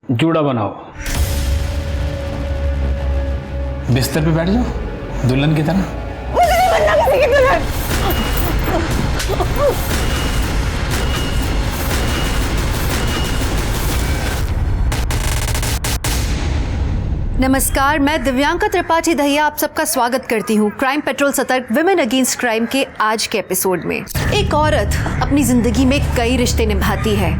जूड़ा बनाओ, बिस्तर पे बैठ जाओ दुल्हन की तरह। मुझे नहीं बनना किसी की दुल्हन। नमस्कार, मैं दिव्यांका त्रिपाठी दहिया आप सबका स्वागत करती हूँ क्राइम पेट्रोल सतर्क विमेन अगेंस्ट क्राइम के आज के एपिसोड में। एक औरत अपनी जिंदगी में कई रिश्ते निभाती है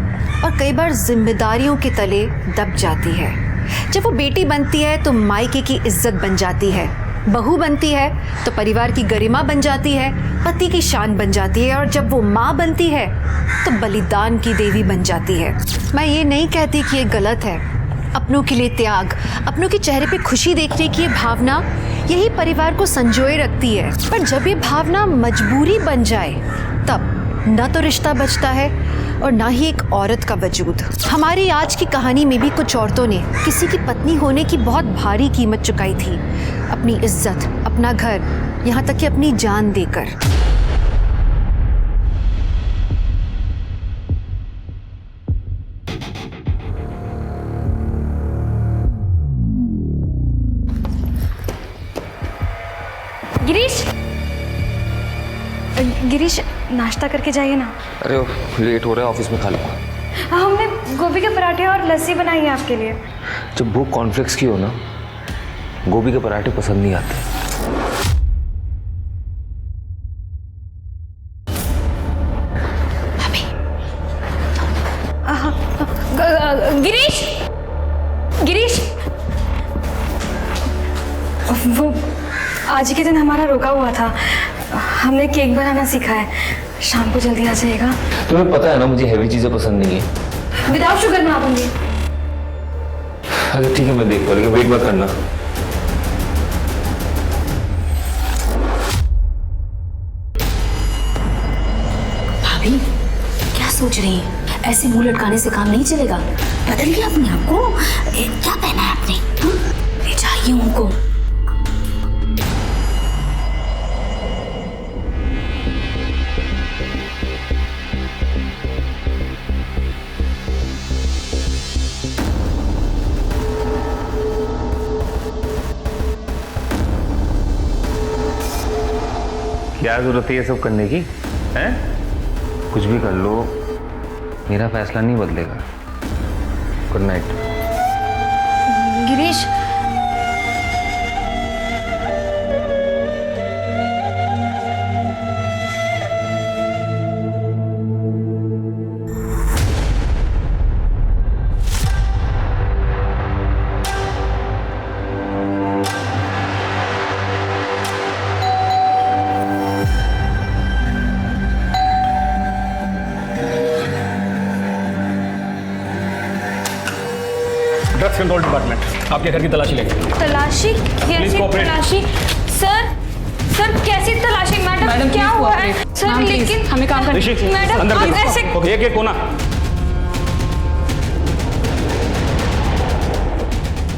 और कई बार जिम्मेदारियों के तले दब जाती है। जब वो बेटी बनती है तो मायके की इज्जत बन जाती है, बहू बनती है तो परिवार की गरिमा बन जाती है, पति की शान बन जाती है, और जब वो माँ बनती है तो बलिदान की देवी बन जाती है। मैं ये नहीं कहती कि ये गलत है। अपनों के लिए त्याग, अपनों के चेहरे पे खुशी देखने की ये भावना यही परिवार को संजोए रखती है। पर जब ये भावना मजबूरी बन जाए तब न तो रिश्ता बचता है और ना ही एक औरत का वजूद। हमारी आज की कहानी में भी कुछ औरतों ने किसी की पत्नी होने की बहुत भारी कीमत चुकाई थी, अपनी इज्जत, अपना घर, यहाँ तक कि अपनी जान देकर। गिरीश, गिरीश नाश्ता करके जाइए ना। अरे लेट हो रहा है, ऑफिस में खा लूँगा। हमने गोभी के पराठे और लस्सी बनाई है आपके लिए। जब भूख कॉर्नफ्लेक्स की हो ना, गोभी के पराठे पसंद नहीं आते। गिरीश, गिरीश, वो आज के दिन हमारा रोका हुआ था। हमने केक बनाना सीखा है, शाम को जल्दी आ जाइएगा। तुम्हें पता है ना मुझे हैवी चीजें पसंद नहीं है। विदाउट शुगर बना दूंगी। अच्छा ठीक है, मैं देख पाऊंगा, वेट मत करना। भाभी क्या सोच रही हैं? ऐसे मुंह लटकाने से काम नहीं चलेगा। बदलिए अपने आप को। क्या पहना है आपने? ले जाइए उनको। क्या जरूरत है ये सब करने की? हैं? कुछ भी कर लो, मेरा फैसला नहीं बदलेगा। Good night. Girish, drugs control department आपके घर की तलाशी लेंगे। तलाशी? कैसी तलाशी? सर कैसी तलाशी? मैडम क्या हुआ है? सर लेकिन हमें काम करना है। मैडम अंदर आप ऐसे एक कोना।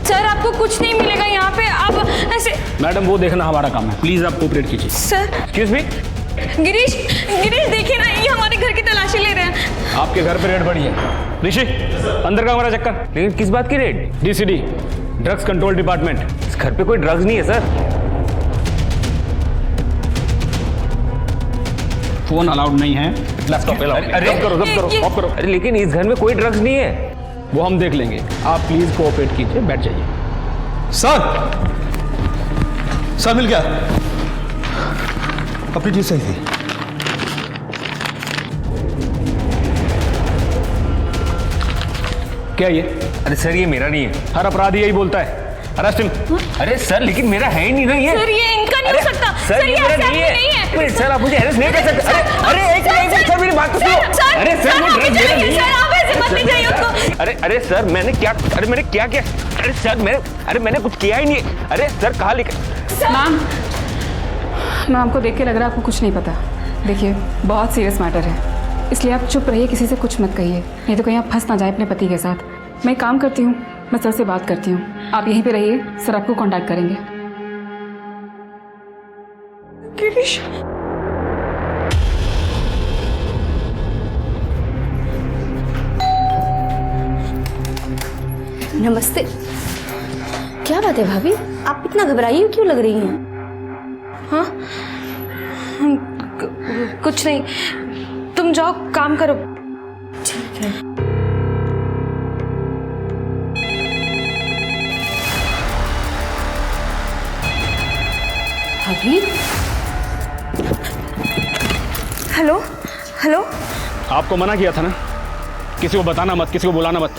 सर आपको कुछ नहीं मिलेगा यहाँ पे। आप ऐसे मैडम वो देखना हमारा काम है, प्लीज आप कोऑपरेट कीजिए। Sir excuse me, Girish, Girish देखिए ना, ये हमारे घर की तलाशी ले रहे हैं। आपके घर पे रेड पड़ी है। ऋषि अंदर का हमारा चक्कर। लेकिन किस बात की रेड? डीसीडी drugs control department. इस घर पे कोई ड्रग्स नहीं है सर। फोन अलाउड नहीं है, लैपटॉप अलाउड। अरे ऑफ करो ऑफ करो। अरे लेकिन इस घर में कोई ड्रग्स नहीं है। वो हम देख लेंगे, आप प्लीज कोऑपरेट कीजिए, बैठ जाइए। सर मिल गया, अपनी चीज सही थी। क्या ये? अरे सर ये मेरा नहीं है। हर अपराधी यही बोलता है, अरेस्ट हिम। अरे सर लेकिन मेरा है ही नहीं ना ये। सर ये इनका नहीं हो सकता। सर ये मेरा नहीं है। सर आप मुझे अरेस्ट नहीं कर सकते। अरे एक मिनट सर, मेरी बात तो सुनो। अरे सर वो ड्रग्स मेरा नहीं है। आप ऐसे मत लीजिए उसको। अरे सर मैंने क्या किया? अरे सर मैंने कुछ किया ही नहीं। अरे सर कहाँ लिखा? मैम आपको देख के लग रहा है आपको कुछ नहीं पता। देखिए बहुत सीरियस मैटर है, इसलिए आप चुप रहिए, किसी से कुछ मत कहिए, नहीं तो कहीं आप फंस ना जाए अपने पति के साथ। मैं काम करती हूँ, मैं सर से बात करती हूँ, आप यहीं पे रहिए, सर आपको कांटेक्ट करेंगे। गिरीश, नमस्ते। क्या बात है भाभी, आप इतना घबराई क्यों लग रही हैं? हाँ, कुछ नहीं, तुम जाओ काम करो। ठीक है। भाभी, हेलो हेलो। आपको मना किया था ना, किसी को बताना मत, किसी को बुलाना मत।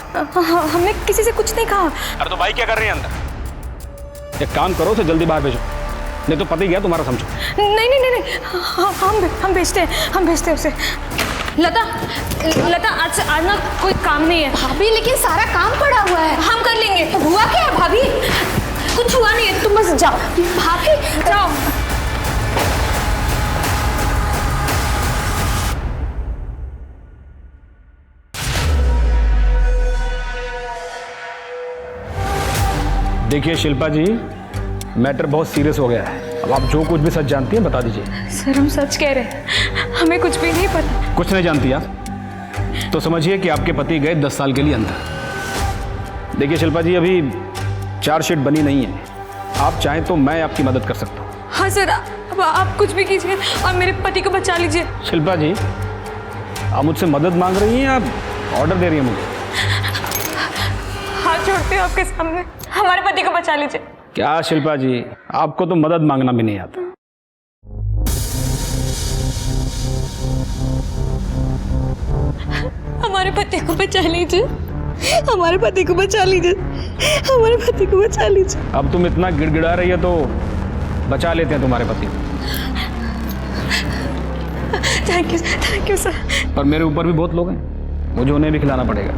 हमने किसी से कुछ नहीं कहा। अरे तो भाई क्या कर रही है अंदर? एक काम करो, उसे जल्दी बाहर भेजो, नहीं तो पति गया तुम्हारा समझो। नहीं नहीं नहीं नहीं, हम भेजते हैं उसे। लता आज ना कोई काम नहीं है भाभी लेकिन सारा काम पड़ा हुआ है। हम कर लेंगे। तो हुआ क्या है भाभी? कुछ हुआ नहीं है, तुम बस जाओ। भाभी जाओ। देखिए शिल्पा जी, मैटर बहुत सीरियस हो गया है। अब आप जो कुछ भी सच जानती हैं बता दीजिए। सर हम सच कह रहे हैं, हमें कुछ भी नहीं पता। कुछ नहीं जानती आप तो समझिए कि आपके पति गए 10 साल के लिए अंदर। देखिए शिल्पा जी, अभी चार्जशीट बनी नहीं है। आप चाहें तो मैं आपकी मदद कर सकता हूँ। हाँ सर, अब आप कुछ भी कीजिए और मेरे पति को बचा लीजिए। शिल्पा जी, आप मुझसे मदद मांग रही हैं या ऑर्डर दे रही हैं मुझे? हाथ जोड़ते हो आपके सामने, हमारे पति को बचा लीजिए। क्या शिल्पा जी, आपको तो मदद मांगना भी नहीं आता। हमारे पति को बचा लीजिए, हमारे पति को बचा लीजिए, हमारे पति को बचा लीजिए। अब तुम इतना गिड़गिड़ा रही है तो बचा लेते हैं तुम्हारे पति को। Thank you sir. पर मेरे ऊपर भी बहुत लोग हैं, मुझे उन्हें भी खिलाना पड़ेगा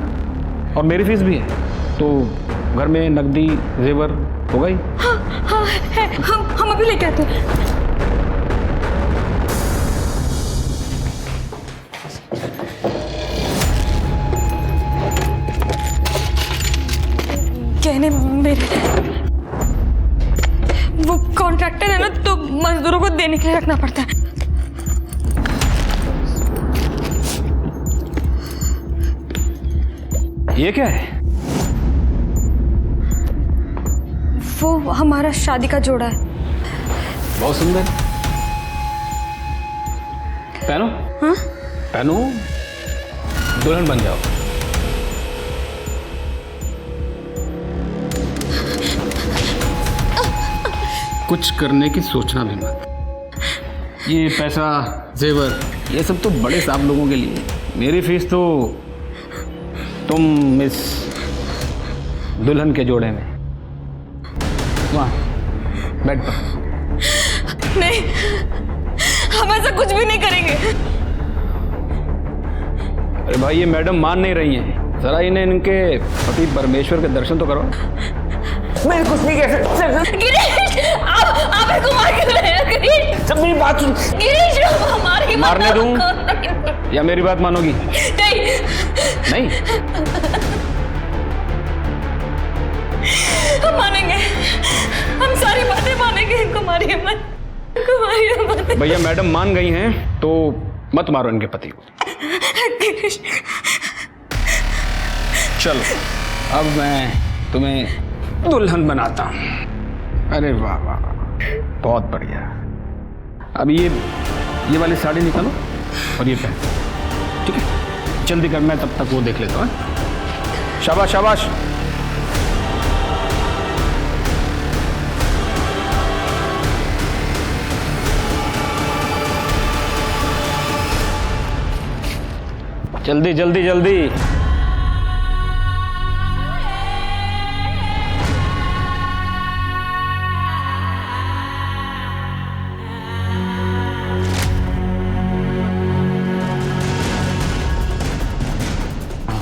और मेरी फीस भी है। तो घर में नकदी जेवर हो गई? हाँ है, हम अभी लेके आते हैं। कहने मेरे वो कॉन्ट्रैक्टर है ना, तो मजदूरों को देने के लिए रखना पड़ता है। ये क्या है? वो हमारा शादी का जोड़ा है। बहुत सुंदर। पहनो। हाँ? पहनो, दुल्हन बन जाओ। कुछ करने की सोचना भी मत। ये पैसा जेवर ये सब तो बड़े साहब लोगों के लिए। मेरी फीस तो तुम इस दुल्हन के जोड़े में वहाँ बेड पर। नहीं, हम ऐसा कुछ भी नहीं करेंगे। अरे भाई, ये मैडम मान नहीं रही हैं, जरा इन्हें इनके पति परमेश्वर के दर्शन तो करो। मैं कुछ नहीं कह सकता। गिरीश, आप इनको मार क्यों रहे हैं? गिरीश, सब मेरी बात सुन। गिरीश, हमारी मारने दूं या मेरी बात मानोगी? नहीं। हम मानेंगे, हम सारी बातें मानेंगे। इनको मारिए मत, इनको मारिए मत। भैया मैडम मान गई हैं तो मत मारो इनके पति को। गिरीश, चलो अब मैं तुम्हें दुल्हन बनाता हूँ। अरे वाह वाह वाह, बहुत बढ़िया। अब ये वाली साड़ी निकालो और ये पहन, ठीक है? जल्दी कर, मैं तब तक वो देख लेता हूँ। शाबाश शाबाश। जल्दी जल्दी जल्दी।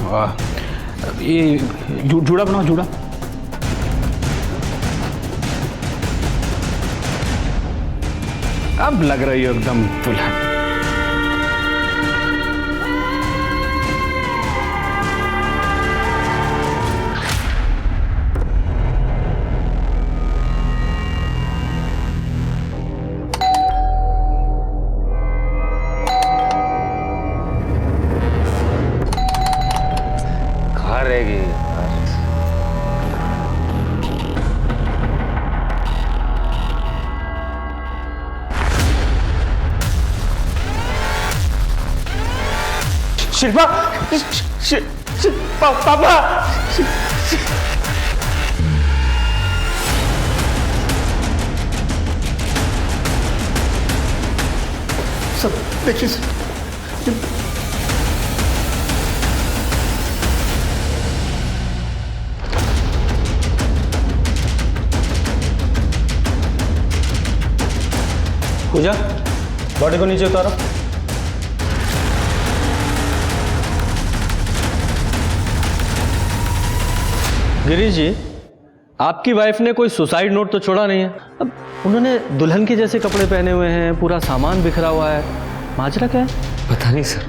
वाह, ये जूड़ा बनाओ, जूड़ा। अब लग रही हो एकदम दुल्हन। शिल्पा पापा सर देखिए सर, पूजा बॉडी को नीचे उतारो। गिरीश जी, आपकी वाइफ ने कोई सुसाइड नोट तो छोड़ा नहीं है। अब उन्होंने दुल्हन के जैसे कपड़े पहने हुए हैं, पूरा सामान बिखरा हुआ है, माजरा क्या है? पता नहीं सर,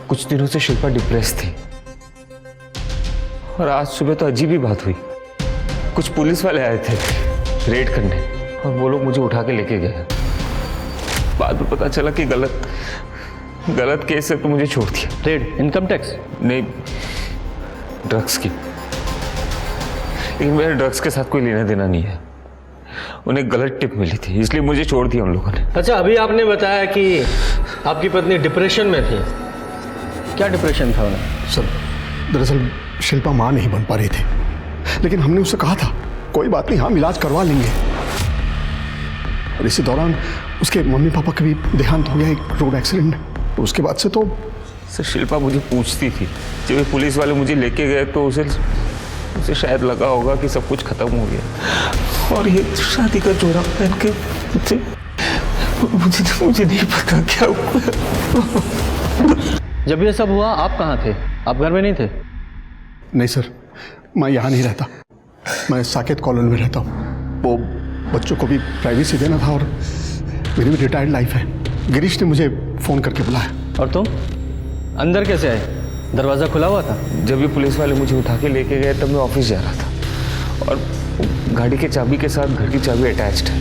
कुछ दिनों से शिल्पा डिप्रेस थी और आज सुबह तो अजीब ही बात हुई। कुछ पुलिस वाले आए थे रेड करने और वो लोग मुझे उठा के लेके गए। बाद में पता चला कि गलत केस है तो मुझे छोड़ दिया। Red income tax? नहीं, ड्रग्स की। लेकिन मेरे ड्रग्स के साथ कोई लेना देना नहीं है। उन्हें गलत टिप मिली थी इसलिए मुझे छोड़ दिया उन लोगों ने। अच्छा, अभी आपने बताया कि आपकी पत्नी डिप्रेशन में थी। क्या डिप्रेशन था उन्हें? सर दरअसल शिल्पा माँ नहीं बन पा रही थी, लेकिन हमने उससे कहा था कोई बात नहीं, हम इलाज करवा लेंगे। और इसी दौरान उसके मम्मी पापा का भी देहांत हो गया एक रोड एक्सीडेंट में। उसके बाद से तो सर शिल्पा मुझे पूछती थी, जब ये पुलिस वाले मुझे लेके गए तो उसे शायद लगा होगा कि सब कुछ खत्म हो गया और ये शादी का जोड़ा पहन के मुझे नहीं पता क्या हुआ। जब ये सब हुआ आप कहाँ थे? आप घर में नहीं थे? नहीं सर, मैं यहाँ नहीं रहता, मैं साकेत कॉलोनी में रहता हूँ। वो बच्चों को भी प्राइवेसी देना था और मेरी भी रिटायर्ड लाइफ है। गिरीश ने मुझे फ़ोन करके बुलाया। और तुम अंदर कैसे आए? दरवाज़ा खुला हुआ था? जब ये पुलिस वाले मुझे उठा के लेके गए तब मैं ऑफिस जा रहा था और गाड़ी के चाबी के साथ घर की चाबी अटैच्ड है।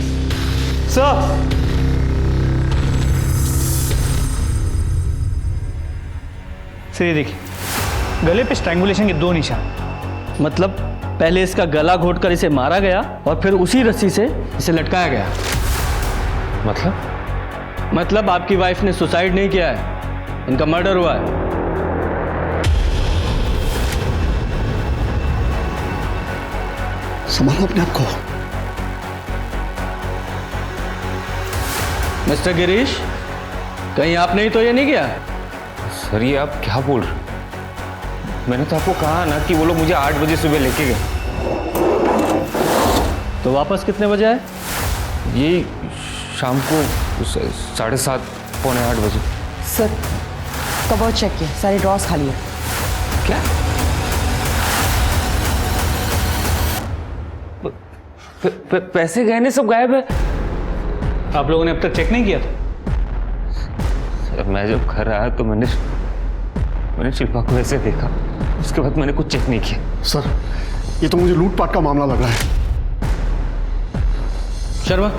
सर ये देखिए, गले पे स्ट्रैंगुलेशन के 2 निशान। मतलब पहले इसका गला घोटकर इसे मारा गया और फिर उसी रस्सी से इसे लटकाया गया। मतलब आपकी वाइफ ने सुसाइड नहीं किया है, इनका मर्डर हुआ है। संभालो अपने आप को। मिस्टर गिरीश, कहीं आपने ही तो ये नहीं किया? सर ये आप क्या बोल रहे हो? मैंने तो आपको कहा ना कि वो लोग मुझे 8 बजे सुबह लेके गए। तो वापस कितने बजे आए? ये शाम को 7:30 पौने 8 बजे। सर कबर्ड चेक किया, सारे ड्रॉर्स खाली है। क्या? पैसे गहने सब गायब है। आप लोगों ने अब तक चेक नहीं किया था? सर मैं जब घर आया तो मैंने शिल्पा को ऐसे देखा, उसके बाद मैंने कुछ चेक नहीं किया। सर ये तो मुझे लूटपाट का मामला लग रहा है। शर्मा,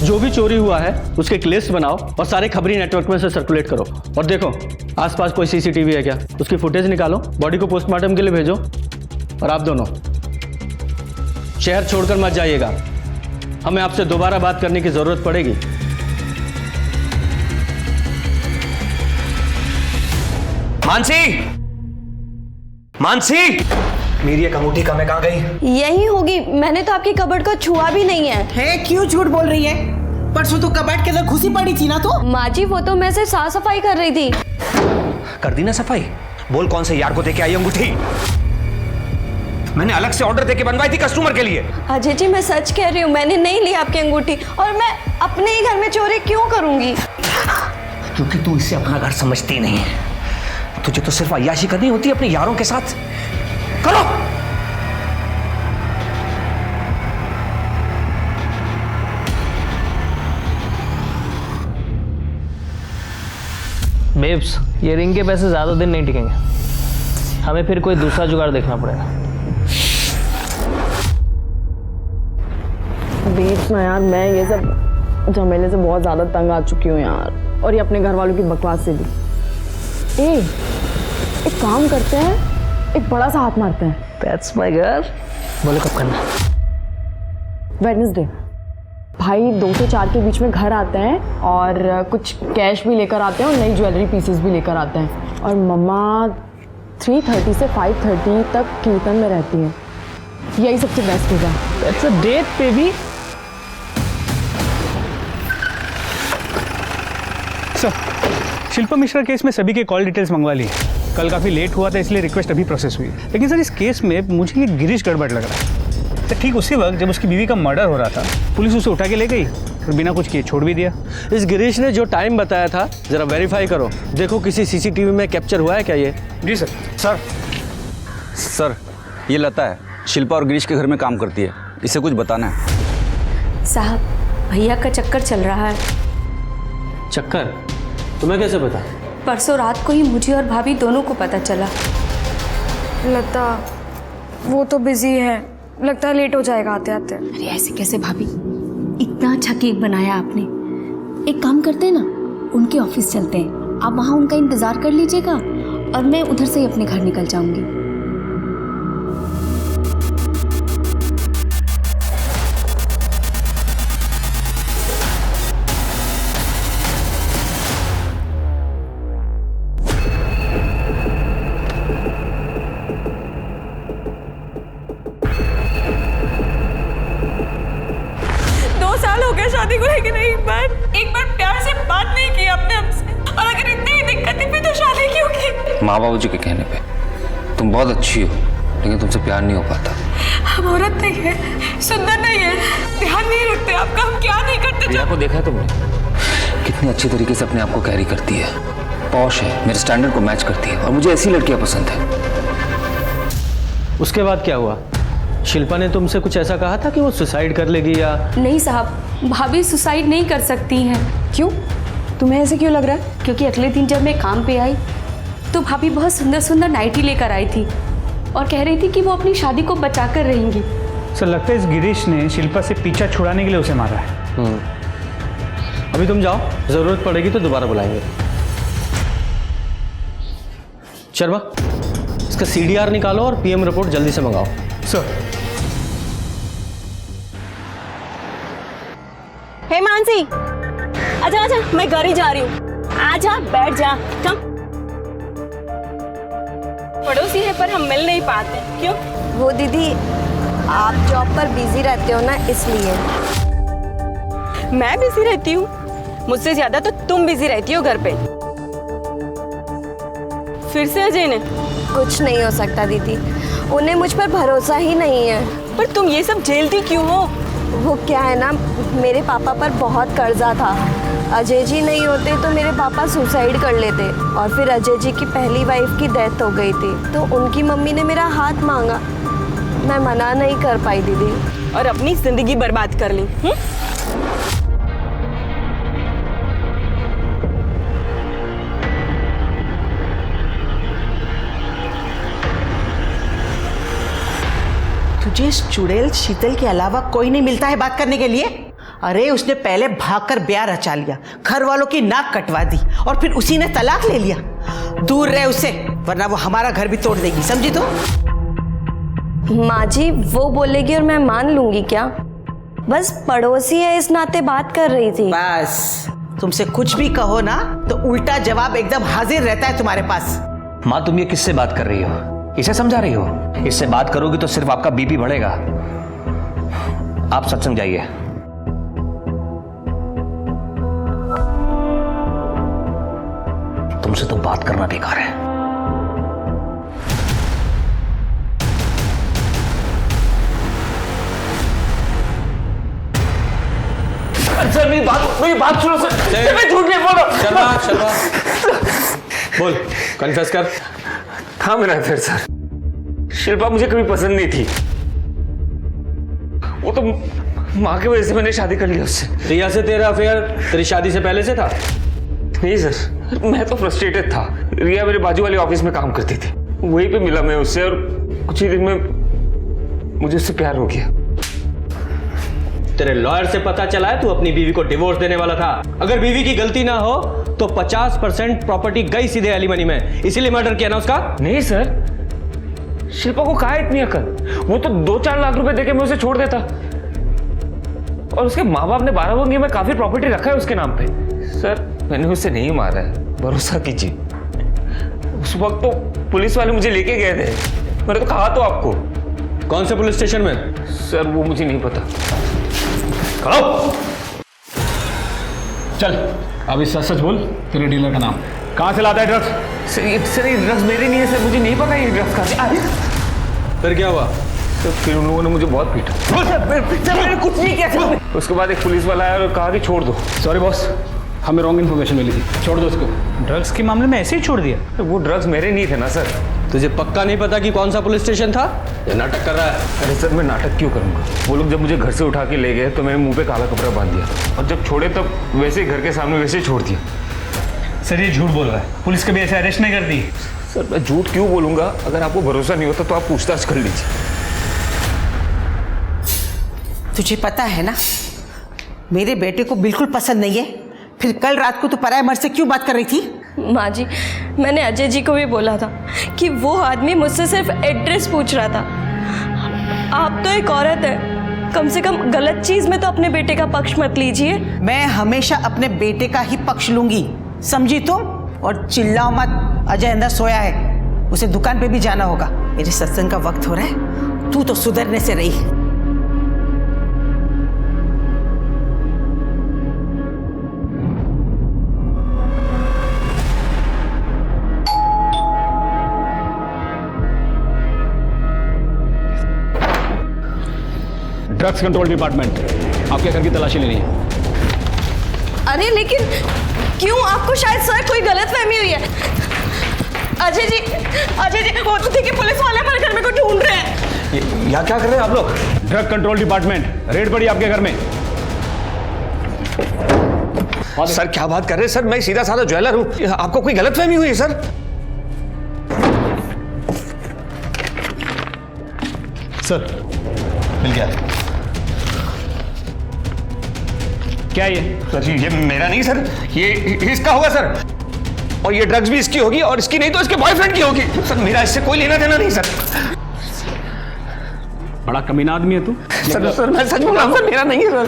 जो भी चोरी हुआ है उसके एक लिस्ट बनाओ और सारे खबरी नेटवर्क में से सर्कुलेट करो। और देखो आसपास कोई सीसीटीवी है क्या, उसकी फुटेज निकालो, बॉडी को पोस्टमार्टम के लिए भेजो। और आप दोनों शहर छोड़कर मत जाइएगा, हमें आपसे दोबारा बात करने की जरूरत पड़ेगी। मानसी, मेरी एक अंगूठी कहाँ गई? यही होगी, मैंने तो आपकी कबर्ड को छुआ भी नहीं है। क्यों झूठ बोल रही है? परसों तो कबर्ड के अंदर घुसी पड़ी थी ना। तो माँ जी वो तो मैं सिर्फ साफ सफाई कर रही थी। कर दी ना सफाई? बोल कौन से यार को देके आई अंगूठी? मैंने अलग से ऑर्डर देके बनवाई थी कस्टमर के लिए। अजय जी मैं सच कह रही हूँ, मैंने नहीं ली आपकी अंगूठी और मैं अपने ही घर में चोरी क्यों करूंगी? क्योंकि तू इसे अपना घर समझती नहीं है। तुझे तो सिर्फ अय्याशी करनी होती है अपने यारों के साथ। करो। बेब्स, ये रिंग के पैसे ज़्यादा दिन नहीं टिकेंगे, हमें फिर कोई दूसरा जुगाड़ देखना पड़ेगा। बीच में यार मैं ये सब झमेले से बहुत ज़्यादा तंग आ चुकी हूँ यार, और ये अपने घर वालों की बकवास से भी। एक काम करते हैं, एक बड़ा सा हाथ मारते हैं। That's my girl। बोलो कब करना? वेडनेसडे। भाई 2 से 4 के बीच में घर आते हैं और कुछ कैश भी लेकर आते हैं और नई ज्वेलरी पीसेस भी लेकर आते हैं। और मम्मा 3:30 से 5:30 तक कीर्तन में रहती है। यही सबसे बेस्ट होगा। That's a date baby. Sir, Shilpa Mishra case में सभी के कॉल डिटेल्स मंगवा ली। कल काफ़ी लेट हुआ था इसलिए रिक्वेस्ट अभी प्रोसेस हुई। लेकिन सर इस केस में मुझे ये गिरीश गड़बड़ लग रहा है। तो ठीक उसी वक्त जब उसकी बीवी का मर्डर हो रहा था पुलिस उसे उठा के ले गई और बिना कुछ किए छोड़ भी दिया। इस गिरीश ने जो टाइम बताया था जरा वेरीफाई करो, देखो किसी सीसीटीवी में कैप्चर हुआ है क्या ये। जी सर। सर ये लता है, शिल्पा और गिरीश के घर में काम करती है, इसे कुछ बताना है। साहब भैया का चक्कर चल रहा है। चक्कर? तुम्हें कैसे पता? परसों रात को ही मुझे और भाभी दोनों को पता चला। लता वो तो बिजी है, लगता है लेट हो जाएगा आते आते। अरे ऐसे कैसे भाभी, इतना अच्छा केक बनाया आपने। एक काम करते हैं ना, उनके ऑफिस चलते हैं, आप वहाँ उनका इंतज़ार कर लीजिएगा और मैं उधर से ही अपने घर निकल जाऊंगी। शादी को लेकर एक बार प्यार से बात नहीं की आपने हमसे, और अगर इतनी ही दिक्कत है फिर तो शादी क्यों की? माँ बाबू जी के कहने पे तुम बहुत अच्छी हो लेकिन तुमसे प्यार नहीं हो पाता। हम औरत नहीं है, सुंदर नहीं है, ध्यान नहीं रखते आपका, हम क्या नहीं करते। प्रिया को देखा है तुमने कितनी अच्छी तरीके से अपने आप को कैरी करती है, पॉश है, मेरे स्टैंडर्ड को मैच करती है और मुझे ऐसी लड़कियां पसंद है। उसके बाद क्या हुआ? शिल्पा ने तुमसे कुछ ऐसा कहा था कि वो सुसाइड कर लेगी या? नहीं साहब, भाभी सुसाइड नहीं कर सकती हैं। क्यों? तुम्हें ऐसे क्यों लग रहा है? क्योंकि अगले दिन जब मैं काम पे आई तो भाभी बहुत सुंदर सुंदर नाइटी लेकर आई थी और कह रही थी कि वो अपनी शादी को बचा कर रहेंगी। सर लगता है इस गिरीश ने शिल्पा से पीछा छुड़ाने के लिए उसे मारा है। अभी तुम जाओ, जरूरत पड़ेगी तो दोबारा बुलाएंगे। शर्मा, इसका CDR निकालो और PM रिपोर्ट जल्दी से मंगाओ। सर। हे मानसी, आजा आजा, मैं घर ही जा रही हूँ। आजा, बैठ जा, कम। पड़ोसी है पर हम मिल नहीं पाते, क्यों? वो दीदी आप जॉब पर बिजी रहते हो ना, इसलिए। मैं बिजी रहती हूँ? मुझसे ज्यादा तो तुम बिजी रहती हो घर पे। फिर से अजय ने? कुछ नहीं हो सकता दीदी, उन्हें मुझ पर भरोसा ही नहीं है। पर तुम ये सब झेलती क्यों हो? वो क्या है ना, मेरे पापा पर बहुत कर्जा था। अजय जी नहीं होते तो मेरे पापा सुसाइड कर लेते, और फिर अजय जी की पहली वाइफ की डेथ हो गई थी तो उनकी मम्मी ने मेरा हाथ मांगा, मैं मना नहीं कर पाई दीदी, और अपनी जिंदगी बर्बाद कर ली। तुझे इस चुड़ैल शीतल के अलावा कोई नहीं मिलता है बात करने के लिए? अरे उसने पहले भागकर ब्याह रचा लिया, घर वालों की नाक कटवा दी और फिर उसी ने तलाक ले लिया। दूर रहे उससे, वरना वो हमारा घर भी तोड़ देगी, समझी तो? माँ जी वो बोलेगी और मैं मान लूंगी क्या? बस पड़ोसी है इस नाते बात कर रही थी। बस तुमसे कुछ भी कहो ना तो उल्टा जवाब एकदम हाजिर रहता है तुम्हारे पास। माँ तुम ये किससे बात कर रही हो? इसे समझा रही हो? इससे बात करोगी तो सिर्फ आपका BP बढ़ेगा। आप सत्संग जाइए। तुमसे तो बात करना बेकार है। सर मेरी बात सुनो सर, मैं झूठ नहीं बोल रहा। शर्मा बोल, कन्फेस कर। था मेरा अफेयर सर, शिल्पा मुझे कभी पसंद नहीं थी, वो तो माँ की वजह से मैंने शादी कर लिया उससे। रिया से तेरा अफेयर तेरी शादी से पहले से था? नहीं सर, मैं तो फ्रस्ट्रेटेड था। रिया मेरे बाजू वाले ऑफिस में काम करती थी, वहीं पे मिला मैं उससे और कुछ ही दिन में मुझे उससे प्यार हो गया। तेरे लॉयर से पता चला है तू अपनी बीवी को डिवोर्स देने वाला था। अगर बीवी की गलती ना हो तो 50% प्रॉपर्टी गई सीधे एलिमनी में, इसीलिए मर्डर किया ना उसका? नहीं सर, शिल्पा को कहा इतनी अकल, वो तो 2-4 लाख रुपए देके मैं उसे छोड़ देता। और उसके माँ बाप ने 12 में काफी प्रॉपर्टी रखा है उसके नाम पे। सर मैंने उसे नहीं मारा है, भरोसा कीजिए। उस वक्त तो पुलिस वाले मुझे लेके गए थे, मैंने तो कहा तो आपको। कौन से पुलिस स्टेशन में? सर वो मुझे नहीं पता। चल अभी सच सच बोल, तेरे डीलर का नाम कहाँ से लाता है ड्रग्स? सर ये ड्रग्स मेरे नहीं है सर, मुझे नहीं पता ये ड्रग्स कहाँ से। फिर क्या हुआ? तो फिर उन लोगों ने मुझे बहुत पीटा। मैंने कुछ नहीं किया सर। उसके बाद एक पुलिस वाला आया और कहा कि छोड़ दो। सॉरी बॉस, हमें रॉन्ग इन्फॉर्मेशन मिली थी, छोड़ दो उसको। ड्रग्स के मामले में ऐसे ही छोड़ दिया? वो ड्रग्स मेरे नहीं थे ना सर। तुझे पक्का नहीं पता कि कौन सा पुलिस स्टेशन था? ये नाटक कर रहा है। अरे सर मैं नाटक क्यों करूँगा? वो लोग जब मुझे घर से उठा के ले गए तो मैंने मुंह पे काला कपड़ा बांध दिया, और जब छोड़े तब वैसे ही घर के सामने वैसे ही छोड़ दिया। सर ये झूठ बोल रहा है, पुलिस कभी ऐसे अरेस्ट नहीं करती। सर मैं झूठ क्यों बोलूँगा? अगर आपको भरोसा नहीं होता तो आप पूछताछ कर लीजिए। तुझे पता है ना, मेरे बेटे को बिल्कुल पसंद नहीं है, फिर कल रात को तू पराये मर्द से क्यों बात कर रही थी? माँ जी, मैंने अजय जी को भी बोला था कि वो आदमी मुझसे सिर्फ एड्रेस पूछ रहा था। आप तो एक औरत है, कम से कम गलत चीज में तो अपने बेटे का पक्ष मत लीजिए। मैं हमेशा अपने बेटे का ही पक्ष लूंगी, समझी तुम? और चिल्लाओ मत, अजय अंदर सोया है, उसे दुकान पे भी जाना होगा। मेरे सत्संग का वक्त हो रहा है, तू तो सुधरने से रही। ड्रग्स कंट्रोल डिपार्टमेंट, आपके घर की तलाशी लेनी है। अरे लेकिन क्यों? आपको शायद सर कोई गलतफहमी हुई है। अजय जी वो तो देखिए पुलिस वाले हमारे घर में को ढूंढ रहे हैं। यहाँ क्या कर रहे हैं आप लोग? ड्रग कंट्रोल डिपार्टमेंट, रेड पड़ी आपके घर में। सर क्या बात कर रहे हैं सर, मैं सीधा साधा ज्वेलर हूँ, आपको कोई गलतफहमी हुई है सर? सर मिल गया। क्या ये? सर ये मेरा नहीं सर, ये इसका होगा सर, और ये ड्रग्स भी इसकी होगी, और इसकी नहीं तो इसके बॉयफ्रेंड की होगी। सर मेरा इससे कोई लेना देना नहीं सर। बड़ा कमीना आदमी है तू। सर मैं सच बोल रहा हूँ सर, मेरा नहीं है सर।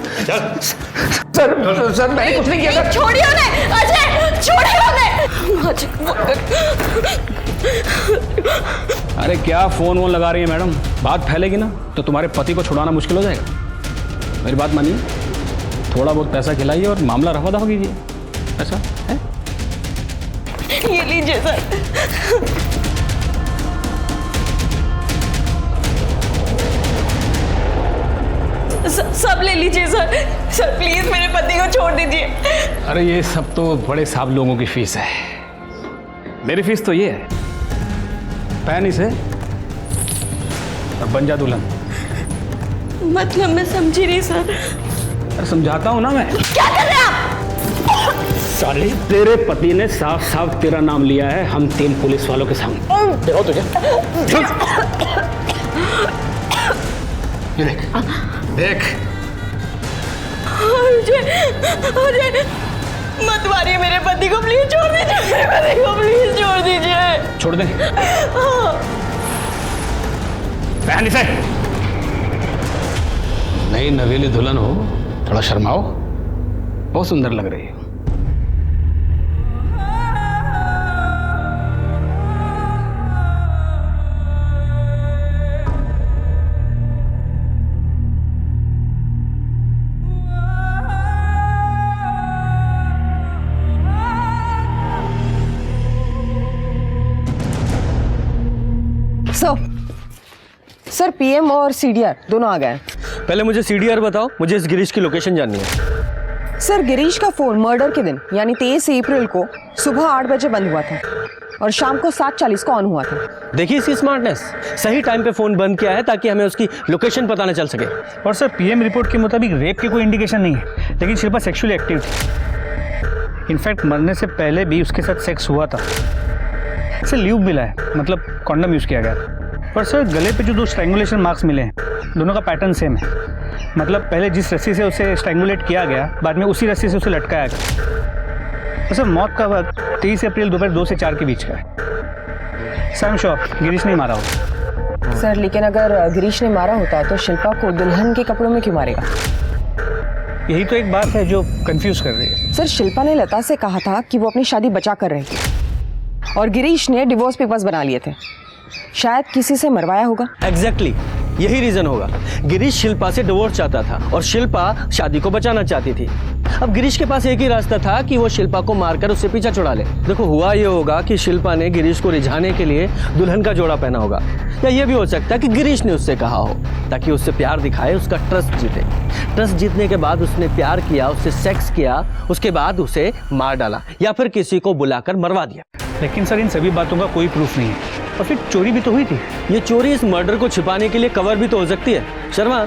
सर मैंने कुछ नहीं किया सर। छोड़िए उन्हें, अजय छोड़िए उन्हें। अरे क्या फोन वोन लगा रही है मैडम? बात फैलेगी ना तो तुम्हारे पति को छुड़ाना मुश्किल हो जाएगा। मेरी बात मानिए, थोड़ा बहुत पैसा खिलाइए और मामला रफा दफा कीजिए। ऐसा है? ये लीजिए सर। सब ले लीजिए सर। सर प्लीज मेरे पति को छोड़ दीजिए। अरे ये सब तो बड़े साहब लोगों की फीस है, मेरी फीस तो ये है, पहन इसे और बन जा दुल्हन। मतलब मैं समझी नहीं सर। अरे समझाता हूं ना मैं। क्या कर रहे हैं आप? साले तेरे पति ने साफ साफ तेरा नाम लिया है हम 3 पुलिस वालों के सामने। देखो तुझे, ये देख देख। अजय मत मारिए मेरे पति को, प्लीज छोड़ दीजिए मेरे पति को, प्लीज छोड़ दीजिए। छोड़ दे। पहन इसे। नई नवेली दुल्हन हो, थोड़ा शर्माओ, बहुत सुंदर लग रही है। सर पीएम और सीडीआर दोनों आ गए। पहले मुझे सीडीआर बताओ, मुझे इस गिरीश की लोकेशन जाननी है। सर गिरीश का फोन मर्डर के दिन यानी 23 अप्रैल को सुबह 8 बजे बंद हुआ था और शाम को 7:40 को ऑन हुआ था। देखिए इसकी स्मार्टनेस, सही टाइम पे फोन बंद किया है ताकि हमें उसकी लोकेशन पता न चल सके। और सर पीएम रिपोर्ट के मुताबिक रेप की कोई इंडिकेशन नहीं है, लेकिन शिल्पा सेक्सुअली एक्टिव थी। इनफैक्ट मरने से पहले भी उसके साथ सेक्स हुआ था। इसे ल्यूब मिला है, मतलब कॉन्डम यूज़ किया गया। पर सर गले पे जो 2 स्ट्रैंगुलेशन मार्क्स मिले हैं, दोनों का पैटर्न सेम है। मतलब पहले जिस रस्सी से उसे स्ट्रैंगुलेट किया गया, बाद में उसी रस्सी से उसे लटकाया गया। तो सर मौत का वक्त 23 अप्रैल दोपहर 2 से 4 के बीच का है। सर श्योर गिरीश नहीं मारा होगा। सर लेकिन अगर गिरीश ने मारा होता तो शिल्पा को दुल्हन के कपड़ों में क्यों मारेगा? यही तो एक बात है जो कंफ्यूज कर रही है। सर शिल्पा ने लता से कहा था कि वो अपनी शादी बचा कर रहेगी और गिरीश ने डिवोर्स पेपर्स बना लिए थे। शायद किसी से मरवाया होगा। एग्जैक्टली यही रीजन होगा। गिरीश शिल्पा से डिवोर्स चाहता था और शिल्पा शादी को बचाना चाहती थी। अब गिरीश के पास एक ही रास्ता था कि वो शिल्पा को मारकर उससे पीछा छुड़ा ले। देखो हुआ ये होगा कि शिल्पा ने गिरीश को रिझाने के लिए दुल्हन का जोड़ा पहना होगा, या ये भी हो सकता है कि गिरीश ने उससे कहा हो ताकि उससे प्यार दिखाए, उसका ट्रस्ट जीते। ट्रस्ट जीतने के बाद उसने प्यार किया, उससे सेक्स किया, उसके बाद उसे मार डाला या फिर किसी को बुलाकर मरवा दिया। लेकिन सर इन सभी बातों का कोई प्रूफ नहीं है और फिर चोरी भी तो हुई थी। ये चोरी इस मर्डर को छिपाने के लिए कवर भी तो हो सकती है। शर्मा,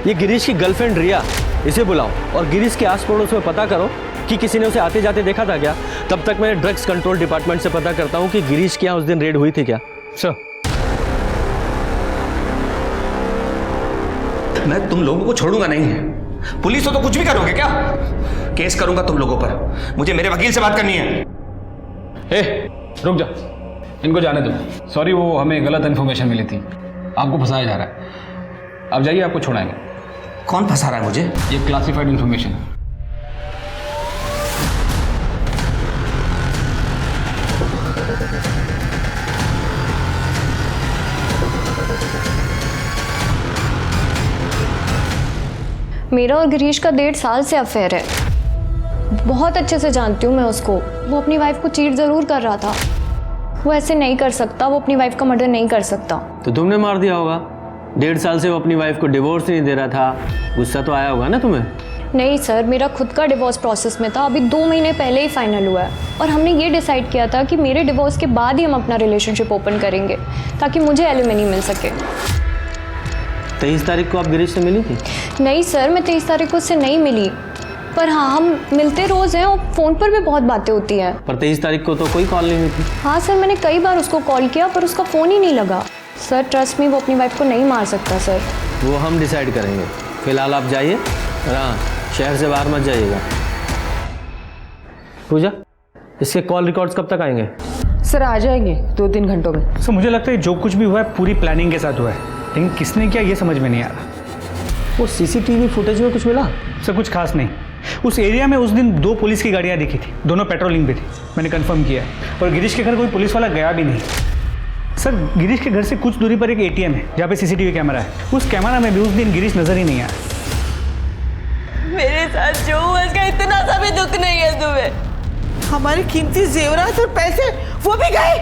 ये गिरीश की गर्लफ्रेंड रिया, इसे बुलाओ और गिरीश के आस पड़ोस में पता करो कि किसी ने उसे आते जाते देखा था क्या। तब तक मैं ड्रग्स कंट्रोल डिपार्टमेंट से पता करता हूँ कि गिरीश के यहाँ उस दिन रेड हुई थी क्या। सर मैं तुम लोगों को छोड़ूंगा नहीं। पुलिस हो तो कुछ भी करोगे क्या? केस करूंगा तुम लोगों पर। मुझे मेरे वकील से बात करनी है। रुक जा, इनको जाने दो। सॉरी, वो हमें गलत इन्फॉर्मेशन मिली थी, आपको फंसाया जा रहा है। अब जाइए, आपको छोड़ाएंगे। कौन फंसा रहा है मुझे? ये क्लासिफाइड इन्फॉर्मेशन है। मेरा और गिरीश का 1.5 साल से अफेयर है। बहुत अच्छे से जानती हूँ मैं उसको। वो अपनी वाइफ को चीट ज़रूर कर रहा था। वो ऐसे नहीं कर सकता, वो अपनी वाइफ का मर्डर नहीं कर सकता। तो तुमने मार दिया होगा। 1.5 साल से वो अपनी वाइफ को डिवोर्स नहीं दे रहा था, गुस्सा तो आया होगा ना तुम्हें? नहीं सर, मेरा खुद का डिवोर्स प्रोसेस में था। अभी 2 महीने पहले ही फाइनल हुआ है और हमने ये डिसाइड किया था कि मेरे डिवोर्स के बाद ही हम अपना रिलेशनशिप ओपन करेंगे ताकि मुझे एलिमनी मिल सके। 23 तारीख को आप गिरीश से मिली थी? नहीं सर, मैं 23 तारीख को उससे नहीं मिली, पर हाँ हम मिलते रोज़ हैं और फ़ोन पर भी बहुत बातें होती हैं। पर 23 तारीख को तो कोई कॉल नहीं हुई थी। हाँ सर, मैंने कई बार उसको कॉल किया पर उसका फ़ोन ही नहीं लगा। सर ट्रस्ट मी, वो अपनी वाइफ को नहीं मार सकता सर। वो हम डिसाइड करेंगे। फिलहाल आप जाइए, हाँ शहर से बाहर मत जाइएगा। पूजा, इसके कॉल रिकॉर्ड्स कब तक आएंगे? सर आ जाएंगे 2-3 घंटों में। सर मुझे लगता है जो कुछ भी हुआ है पूरी प्लानिंग के साथ हुआ है, लेकिन किसने किया ये समझ में नहीं आ रहा। वो सीसीटीवी फुटेज में कुछ मिला? सर कुछ खास नहीं। उस एरिया में उस दिन 2 पुलिस की गाड़ियाँ दिखी थी, दोनों पेट्रोलिंग पे थी, मैंने कंफर्म किया है। और गिरीश के घर कोई पुलिस वाला गया भी नहीं। सर गिरीश के घर से कुछ दूरी पर एक ATM है जहाँ पे CCTV कैमरा है। उस कैमरा में भी उस दिन गिरीश नजर ही नहीं आया। मेरे साथ जो हुआ इसका इतना सा भी दुख नहीं है तुम्हें? हमारे कीमती जेवरात और पैसे वो भी गए।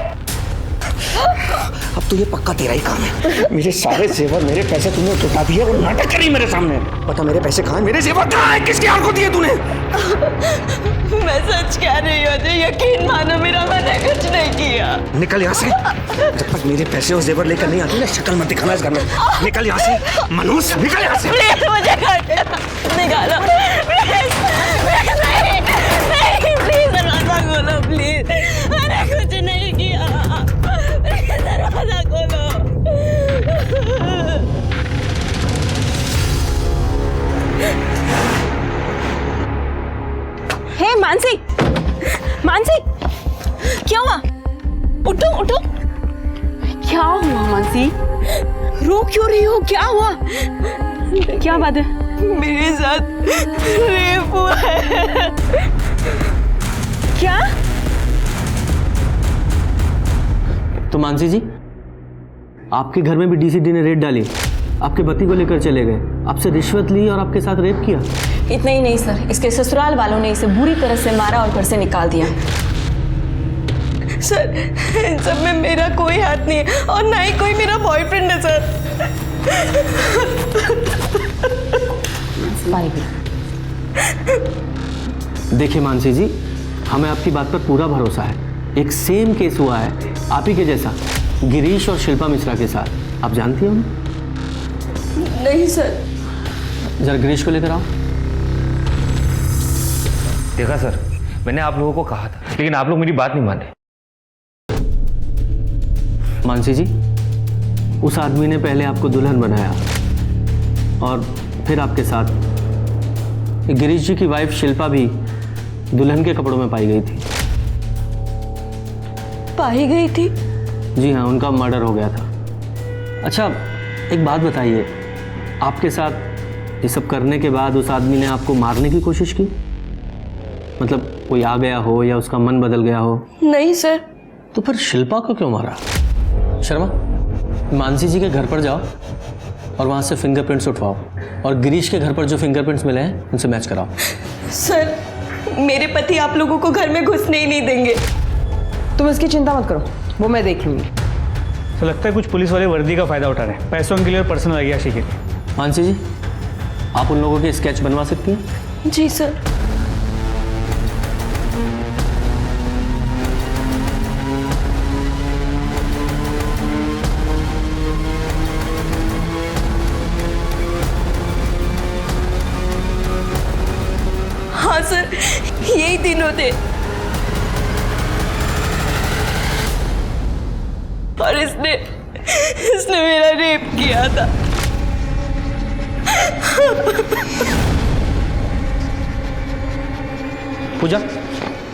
अब तो ये पक्का तेरा ही काम है। मेरे सारे जेवर, मेरे पैसे तुमने लुटा दिए और नाटक करी मेरे सामने। बता मेरे पैसे कहाँ हैं? मेरे जेवर कहाँ हैं? किसके हाथ को दिए तूने? मैं सच कह रही हूँ, यकीन मानो मेरा मैंने कुछ नहीं किया। निकल यहाँ से। जब तक मेरे पैसे और जेवर लेकर नहीं आती ना, शक्ल मत दिखाना इस घर में। निकल यहाँ से मनोज, निकल यहाँ से। प्लीज मुझे निकालो। नहीं प्लीज दरवाजा खोलो प्लीज। मैंने कुछ नहीं किया। दरवाजा खोलो। हे मानसी, मानसी क्या हुआ? उठो उठो। क्या हुआ मानसी? रो क्यों रही हो? क्या हुआ? क्या बात है? मेरे साथ रेप हुआ है। क्या? तो मानसी जी, आपके घर में भी DCD ने रेड डाली, आपके पति को लेकर चले गए, आपसे रिश्वत ली और आपके साथ रेप किया। इतना ही नहीं सर, इसके ससुराल वालों ने इसे बुरी तरह से मारा और घर से निकाल दिया। सर इन सब में मेरा कोई हाथ नहीं है और ना ही कोई मेरा बॉयफ्रेंड है सर। देखिए मानसी जी, हमें आपकी बात पर पूरा भरोसा है। एक सेम केस हुआ है आप ही के जैसा, गिरीश और शिल्पा मिश्रा के साथ। आप जानती हो? नहीं सर। जरा गिरीश को लेकर आओ। देखा सर, मैंने आप लोगों को कहा था, लेकिन आप लोग मेरी बात नहीं माने। मानसी जी, उस आदमी ने पहले आपको दुल्हन बनाया और फिर आपके साथ गिरीश जी की वाइफ शिल्पा भी दुल्हन के कपड़ों में पाई गई थी। पाई गई थी? जी हाँ, उनका मर्डर हो गया था। अच्छा एक बात बताइए, आपके साथ ये सब करने के बाद उस आदमी ने आपको मारने की कोशिश की? मतलब कोई आ गया हो या उसका मन बदल गया हो? नहीं सर। तो फिर शिल्पा को क्यों मारा? शर्मा, मानसी जी के घर पर जाओ और वहाँ से फिंगरप्रिंट्स उठवाओ और गिरीश के घर पर जो फिंगरप्रिंट्स मिले हैं उनसे मैच कराओ। सर, मेरे पति आप लोगों को घर में घुसने ही नहीं देंगे। तुम इसकी चिंता मत करो, वो मैं देख लूँगी। तो लगता है कुछ पुलिस वाले वर्दी का फ़ायदा उठा रहे हैं, पैसों के लिए और पर्सनल अय्याशी के लिए। मानसी जी, आप उन लोगों के स्केच बनवा सकती हैं? जी सर। हाँ सर, यही दिनों थे और इसने मेरा रेप किया था। पूजा,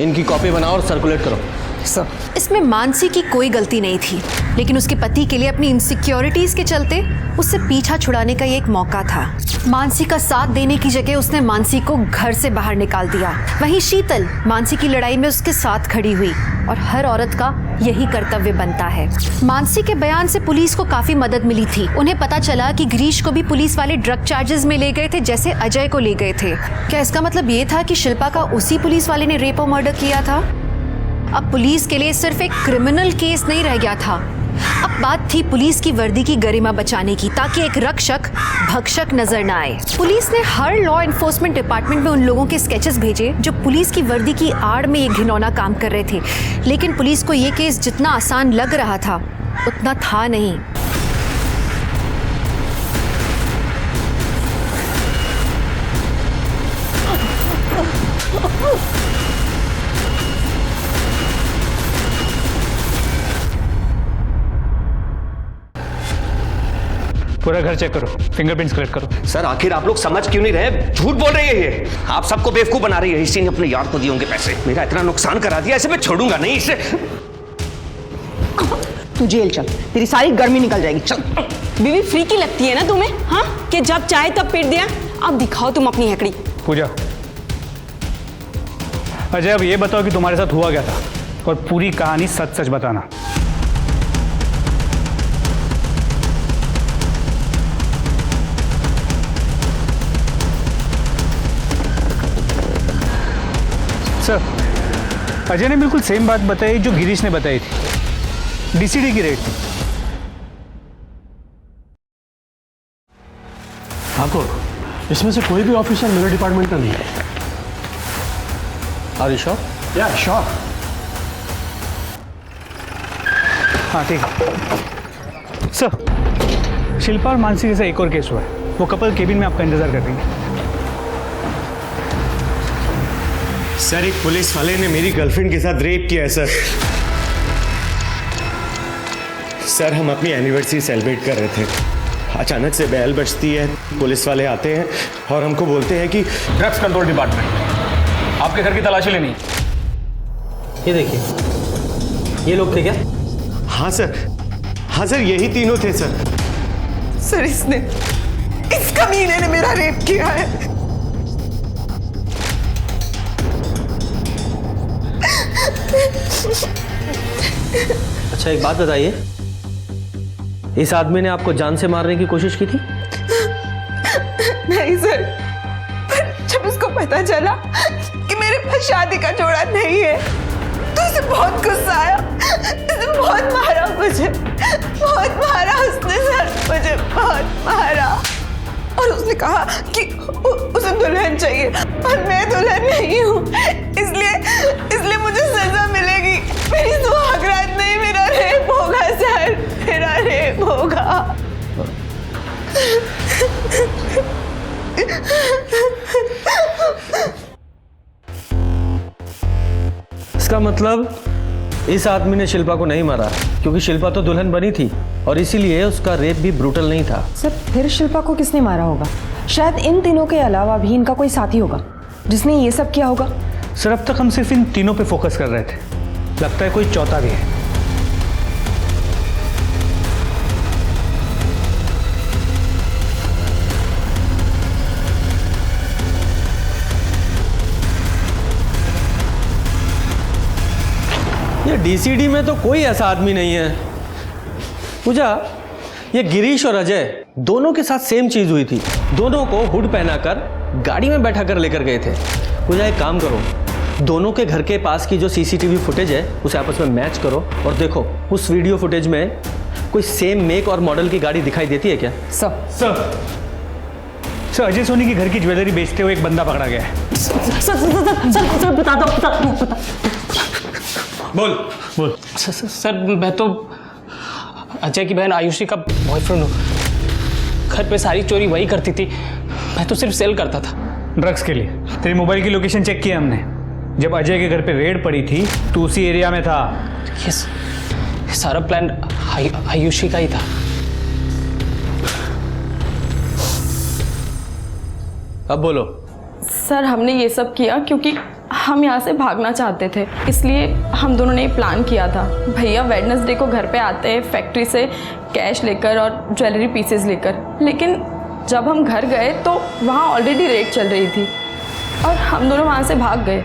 इनकी कॉपी बनाओ और सर्कुलेट करो। सर, इसमें मानसी की कोई गलती नहीं थी, लेकिन उसके पति के लिए अपनी इनसिक्योरिटीज के चलते उससे पीछा छुड़ाने का ये एक मौका था। मानसी का साथ देने की जगह उसने मानसी को घर से बाहर निकाल दिया। वहीं शीतल मानसी की लड़ाई में उसके साथ खड़ी हुई और हर औरत का यही कर्तव्य बनता है। मानसी के बयान से पुलिस को काफी मदद मिली थी। उन्हें पता चला कि गिरीश को भी पुलिस वाले ड्रग चार्जेस में ले गए थे जैसे अजय को ले गए थे। क्या इसका मतलब ये था कि शिल्पा का उसी पुलिस वाले ने रेप और मर्डर किया था? अब पुलिस के लिए सिर्फ एक क्रिमिनल केस नहीं रह गया था, अब बात थी पुलिस की वर्दी की गरिमा बचाने की, ताकि एक रक्षक भक्षक नजर न आए। पुलिस ने हर लॉ एनफोर्समेंट डिपार्टमेंट में उन लोगों के स्केचेस भेजे जो पुलिस की वर्दी की आड़ में ये घिनौना काम कर रहे थे, लेकिन पुलिस को ये केस जितना आसान लग रहा था उतना था नहीं। पूरा घर चेक करो, फिंगरप्रिंट्स कलेक्ट करो। सर, आखिर आप लोग समझ क्यों नहीं रहे? झूठ बोल रही है ये। आप सबको बेवकूफ बना रही है। इसी ने अपने यार को दिए होंगे पैसे। मेरा इतना नुकसान करा दिया, ऐसे मैं छोड़ूंगा नहीं इसे। तू जेल चल, तेरी सारी गर्मी निकल जाएगी। चल। बीवी फ्री की लगती है ना तुम्हें? हाँ, कि जब चाहे तब पीट दिया। अब दिखाओ तुम अपनी हैकड़ी। पूजा, अजय अब ये बताओ कि तुम्हारे साथ हुआ क्या था और पूरी कहानी सच सच बताना। सर, अजय ने बिल्कुल सेम बात बताई जो गिरीश ने बताई थी। डीसीडी की रेट थी। ठाकुर, इसमें से कोई भी ऑफिसर मेरे डिपार्टमेंट का नहीं है। Are you sure? Yeah sure. हाँ ठीक है। सर, शिल्पा और मानसी जैसा एक और केस हुआ है। वो कपल केबिन में आपका इंतजार कर रही है। सर, एक पुलिस वाले ने मेरी गर्लफ्रेंड के साथ रेप किया है सर। सर, हम अपनी एनिवर्सरी सेलिब्रेट कर रहे थे, अचानक से बेल बजती है, पुलिस वाले आते हैं और हमको बोलते हैं कि ड्रग्स कंट्रोल डिपार्टमेंट, आपके घर की तलाशी लेनी है। ये देखिए, ये लोग थे क्या? हाँ सर, यही तीनों थे सर। सर, इस कमीने ने मेरा रेप किया है। अच्छा, एक बात बताइए, इस आदमी ने आपको जान से मारने की कोशिश की थी? नहीं सर, पर जब उसको पता चला कि मेरे पास शादी का जोड़ा नहीं है तो उसे बहुत गुस्सा आया। उसने बहुत मारा मुझे, बहुत मारा उसने सर, मुझे बहुत मारा। और उसने कहा कि उसे दुल्हन चाहिए और मैं दुल्हन नहीं हूँ, इसलिए मुझे सजा मिलेगी। मेरी सुहागरात नहीं, मेरा रेप होगा सर, मेरा रेप होगा। इसका मतलब इस आदमी ने शिल्पा को नहीं मारा क्योंकि शिल्पा तो दुल्हन बनी थी और इसीलिए उसका रेप भी ब्रूटल नहीं था। सर, फिर शिल्पा को किसने मारा होगा? शायद इन तीनों के अलावा भी इनका कोई साथी होगा जिसने ये सब किया होगा। सर, अब तक हम सिर्फ इन तीनों पे फोकस कर रहे थे, लगता है कोई चौथा भी है। डीसीडी में तो कोई ऐसा आदमी नहीं है। पूजा, ये गिरीश और अजय दोनों के साथ सेम चीज हुई थी। दोनों को हुड पहनाकर गाड़ी में बैठा कर लेकर गए थे। पूजा, एक काम करो, दोनों के घर के पास की जो सीसीटीवी फुटेज है उसे आपस में मैच करो और देखो उस वीडियो फुटेज में कोई सेम मेक और मॉडल की गाड़ी दिखाई देती है क्या? सर अजय सोनी के घर की ज्वेलरी बेचते हुए एक बंदा पकड़ा गया है। सर बता दो। बोल। सर मैं तो अजय की बहन आयुषी का बॉयफ्रेंड हूँ। घर पे सारी चोरी वही करती थी, मैं तो सिर्फ सेल करता था। ड्रग्स के लिए तेरी मोबाइल की लोकेशन चेक किया हमने। जब अजय के घर पे रेड पड़ी थी तो उसी एरिया में था। यस, सारा प्लान आयुषी का ही था। अब बोलो। सर हमने ये सब किया क्योंकि हम यहाँ से भागना चाहते थे, इसलिए हम दोनों ने प्लान किया था। भैया वेडनेसडे को घर पे आते हैं फैक्ट्री से कैश लेकर और ज्वेलरी पीसेस लेकर, लेकिन जब हम घर गए तो वहाँ ऑलरेडी रेड चल रही थी और हम दोनों वहाँ से भाग गए।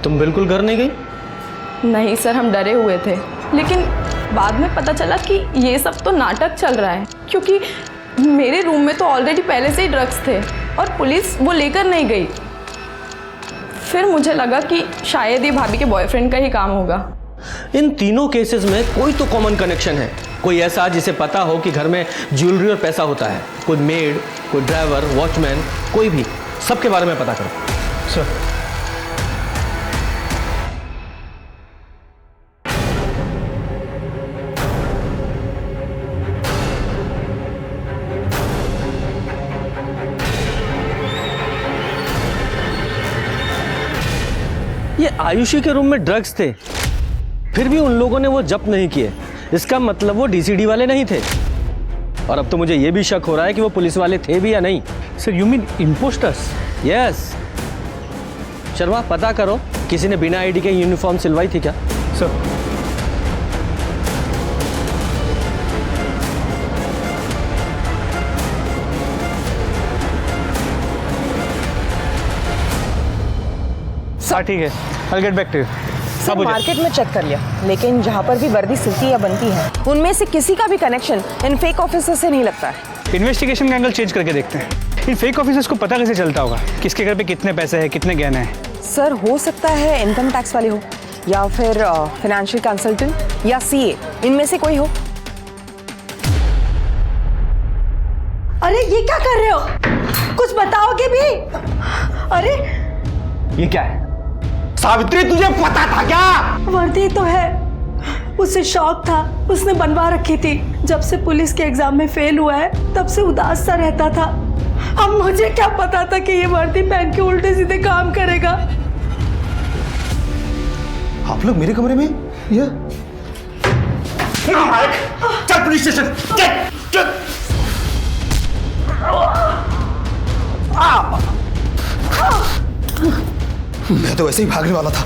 तुम बिल्कुल घर नहीं गई? नहीं सर, हम डरे हुए थे, लेकिन बाद में पता चला कि ये सब तो नाटक चल रहा है, क्योंकि मेरे रूम में तो ऑलरेडी पहले से ही ड्रग्स थे और पुलिस वो लेकर नहीं गई। फिर मुझे लगा कि शायद ये भाभी के बॉयफ्रेंड का ही काम होगा। इन तीनों केसेस में कोई तो कॉमन कनेक्शन है। कोई ऐसा जिसे पता हो कि घर में ज्वेलरी और पैसा होता है। कोई मेड, कोई ड्राइवर, वॉचमैन, कोई भी, सबके बारे में पता करो। सर ये आयुषी के रूम में ड्रग्स थे, फिर भी उन लोगों ने वो जब्त नहीं किए। इसका मतलब वो डीसीडी वाले नहीं थे। और अब तो मुझे ये भी शक हो रहा है कि वो पुलिस वाले थे भी या नहीं। Sir you mean impostors? Yes. Sharma, पता करो किसी ने बिना आईडी के यूनिफॉर्म सिलवाई थी क्या? सर ठीक है, I'll get back to you। Sir market में चेक कर लिया, लेकिन जहाँ पर भी वर्दी सिलती या बनती है उनमें से किसी का भी कनेक्शन इन फेक ऑफिसर से नहीं लगता है। इन्वेस्टिगेशन का एंगल चेंज करके देखते हैं। इन फेक ऑफिसर्स को पता कैसे चलता होगा किसके घर पे कितने पैसे हैं, कितने गहने हैं? सर हो सकता है इनकम टैक्स वाले हो या फिर फाइनेंशियल कंसल्टेंट या सीए, इनमें से कोई हो। अरे ये क्या कर रहे हो? कुछ बताओगे भी? अरे ये क्या है? सावित्री, तुझे पता था क्या? वर्दी तो है, उसे शौक था, उसने बनवा रखी थी। जब से पुलिस के एग्जाम में फेल हुआ है तब से उदास सा रहता था। अब मुझे क्या पता था कि ये वर्दी पहन के उल्टे सीधे काम करेगा। आप लोग मेरे कमरे में ये चल पुलिस स्टेशन, चल। मैं तो वैसे ही भागने वाला था।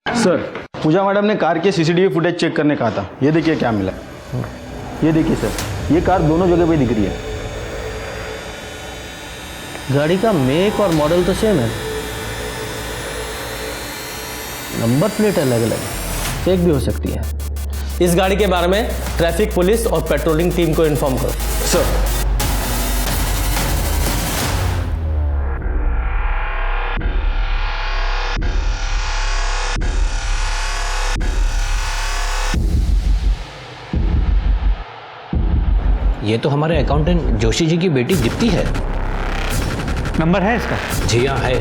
सर, पूजा मैडम ने कार के सीसीटीवी फुटेज चेक करने कहा था। ये देखिए क्या मिला। ये देखिए सर, ये कार दोनों जगह पे दिख रही है। गाड़ी का मेक और मॉडल तो सेम है, नंबर प्लेट अलग अलग है, फेक भी हो सकती है। इस गाड़ी के बारे में ट्रैफिक पुलिस और पेट्रोलिंग टीम को इन्फॉर्म करो। सर। ये तो हमारे अकाउंटेंट जोशी जी की बेटी दीप्ति है। नंबर है इसका? जी हाँ है।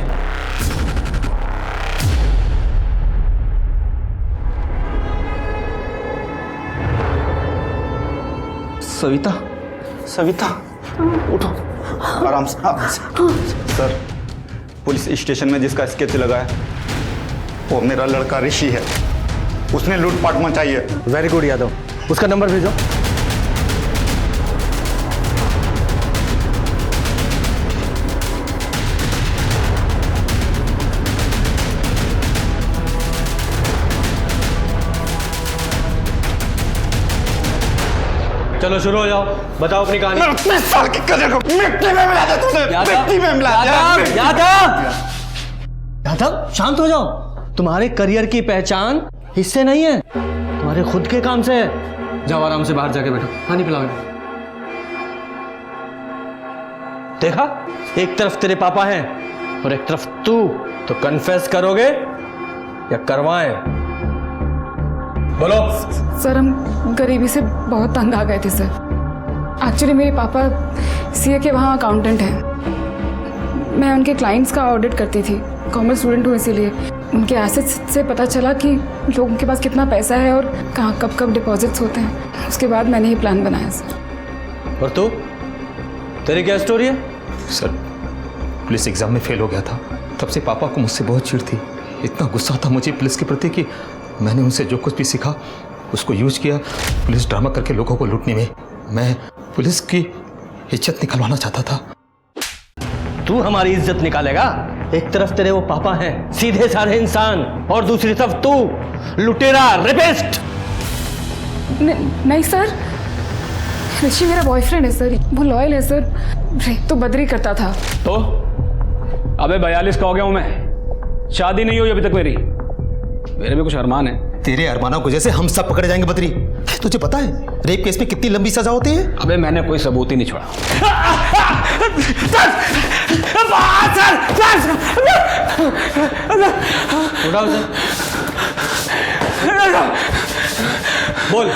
सविता, सविता, उठो, आराम से, आराम से। सर, पुलिस स्टेशन में जिसका स्केच लगा है वो मेरा लड़का ऋषि है। उसने लूटपाट मचाई है। वेरी गुड यादव, उसका नंबर भेजो। चलो शुरू हो जाओ, बताओ अपनी कहानी। अपने साल की कदर को मिट्टी में मिला दे तूने। मिट्टी में मिला दे। यादव, यादव, राघव शांत हो जाओ। तुम्हारे करियर की पहचान इससे नहीं है, तुम्हारे खुद के काम से है। जाओ आराम से बाहर जाके बैठो, पानी पिलाओ। देखा, एक तरफ तेरे पापा हैं और एक तरफ तू, तो कन्फेस करोगे या करवाएं? बोलो। सर हम गरीबी से बहुत तंग आ गए थे सर। एक्चुअली मेरे पापा सीए के वहाँ अकाउंटेंट हैं। मैं उनके क्लाइंट्स का ऑडिट करती थी, कॉमर्स स्टूडेंट हूँ, इसीलिए उनके एसेट्स से पता चला कि लोगों के पास कितना पैसा है और कहाँ कब कब डिपॉजिट्स होते हैं। उसके बाद मैंने ये प्लान बनाया सर। और तू, तेरी क्या स्टोरी है? सर, पुलिस एग्जाम में फेल हो गया था, तब से पापा को मुझसे बहुत चिढ़ थी। इतना गुस्सा था मुझे पुलिस के प्रति कि मैंने उनसे जो कुछ भी सीखा उसको यूज किया पुलिस ड्रामा करके लोगों को लूटने में। मैं पुलिस की इज्जत निकलवाना चाहता था। तू हमारी इज्जत निकालेगा? एक तरफ तेरे वो पापा हैं, सीधे साधे इंसान, और दूसरी तरफ तू, लुटेरा, रेपिस्ट। नहीं सर, ऋषि मेरा बॉयफ्रेंड है सर, वो लॉयल है सर। रेप तो बद्री करता था। तो अबे 42 का हो गया हूं मैं, शादी नहीं हुई अभी तक मेरी। मेरे भी कुछ अरमान है। तेरे अरमानों को जैसे हम सब पकड़े जाएंगे बद्री। तुझे पता है रेप केस में कितनी लंबी सजा होती है? अबे मैंने कोई सबूत ही नहीं छोड़ा। उठाओ सर। बोल,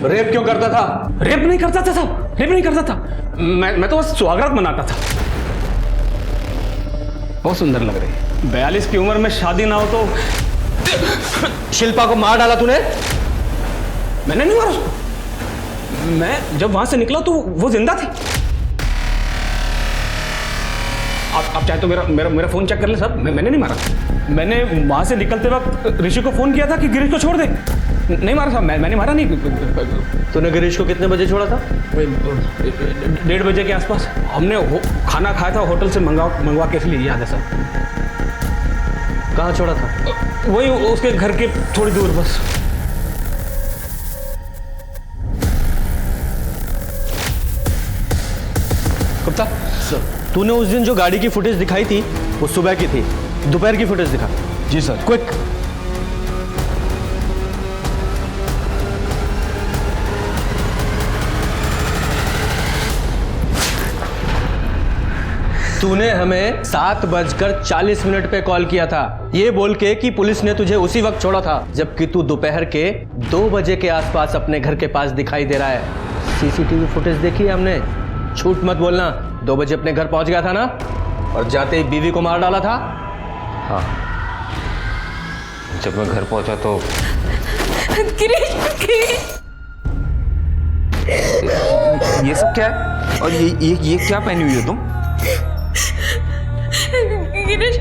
रेप क्यों करता था? रेप नहीं करता था साहब, रेप नहीं करता था। मैं तो बस सुहागरात मनाता था। बहुत सुंदर लग रही। 42 की उम्र में शादी ना हो तो। शिल्पा को मार डाला तूने? मैंने नहीं मारा उसको। मैं जब वहां से निकला तो वो जिंदा थी। आप चाहे तो मेरा फोन चेक कर ले साहब। मैंने नहीं मारा। मैंने वहां से निकलते वक्त ऋषि को फोन किया था कि गिरीश को छोड़ दे। नहीं मारा साहब, मैंने मारा नहीं। तूने गिरीश को कितने बजे छोड़ा था? 1:30 बजे के आसपास। हमने खाना खाया था होटल से मंगवा के, इसलिए याद है साहब। कहाँ छोड़ा था? वही उसके घर के थोड़ी दूर बस। गुप्ता, तूने उस दिन जो गाड़ी की फुटेज दिखाई थी वो सुबह की थी, दोपहर की फुटेज दिखा। जी सर। क्विक। तूने हमें 7:40 पे कॉल किया था, ये बोल के कि पुलिस ने तुझे उसी वक्त छोड़ा था, जबकि तू दोपहर के 2 बजे के आसपास अपने घर के पास दिखाई दे रहा है। सीसीटीवी फुटेज देखी है हमने, झूठ मत बोलना। 2 बजे अपने घर पहुंच गया था ना, और जाते ही बीवी को मार डाला था। हाँ, जब मैं घर पहुंचा तो ये सब क्या है? और ये क्या पहनी हुई हो तुम? गिरीश,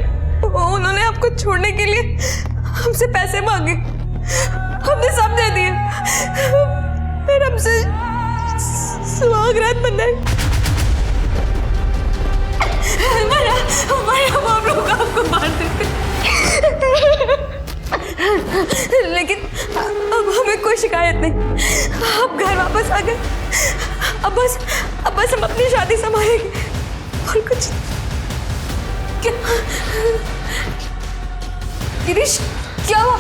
उन्होंने आपको छोड़ने के लिए हमसे पैसे मांगे, हमने सब दे दिए, फिर हमसे सुहागरात बनाए। हम आप लोग आपको मार देते, लेकिन अब हमें कोई शिकायत नहीं। आप घर वापस आ गए। अब बस हम अपनी शादी संभालेंगे और कुछ। गिरीश, क्या हुआ?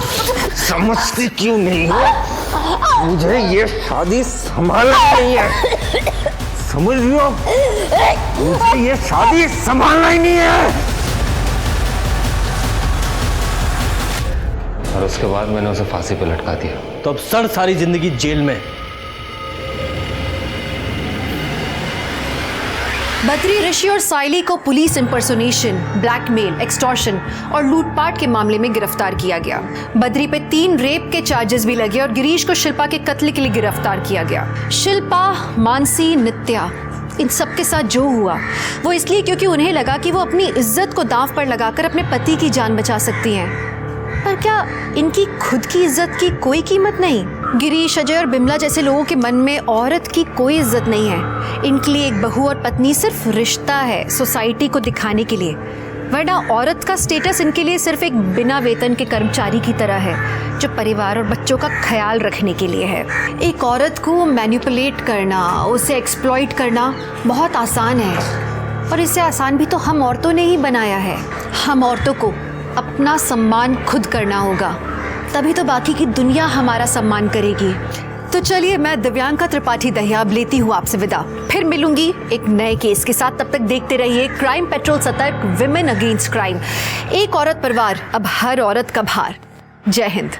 समझती क्यों नहीं हो? मुझे ये शादी संभालना नहीं है, समझ लो। मुझे ये शादी संभालना ही नहीं है। और उसके बाद मैंने उसे फांसी पे लटका दिया। तो अब सर सारी जिंदगी जेल में। बद्री, ऋषि और साइली को पुलिस इंपर्सोनेशन, ब्लैकमेल, एक्सटॉर्शन और लूटपाट के मामले में गिरफ्तार किया गया। बद्री पे 3 रेप के चार्जेस भी लगे और गिरीश को शिल्पा के कत्ल के लिए गिरफ्तार किया गया। शिल्पा, मानसी, नित्या, इन सब के साथ जो हुआ वो इसलिए क्योंकि उन्हें लगा कि वो अपनी इज्जत को दांव पर लगाकर अपने पति की जान बचा सकती हैं। पर क्या इनकी खुद की इज्जत की कोई कीमत नहीं? गिरीश, अजय और बिमला जैसे लोगों के मन में औरत की कोई इज्जत नहीं है। इनके लिए एक बहू और पत्नी सिर्फ रिश्ता है, सोसाइटी को दिखाने के लिए, वरना औरत का स्टेटस इनके लिए सिर्फ एक बिना वेतन के कर्मचारी की तरह है, जो परिवार और बच्चों का ख्याल रखने के लिए है। एक औरत को मैनिपुलेट करना, उसे एक्सप्लॉइट करना बहुत आसान है, और इसे आसान भी तो हम औरतों ने ही बनाया है। हम औरतों को अपना सम्मान खुद करना होगा, तभी तो बाकी की दुनिया हमारा सम्मान करेगी। तो चलिए, मैं दिव्यांका त्रिपाठी दहिया अब लेती हूँ आपसे विदा। फिर मिलूंगी एक नए केस के साथ। तब तक देखते रहिए क्राइम पेट्रोल सतर्क, विमेन अगेंस्ट क्राइम। एक औरत पर वार, अब हर औरत का भार। जय हिंद।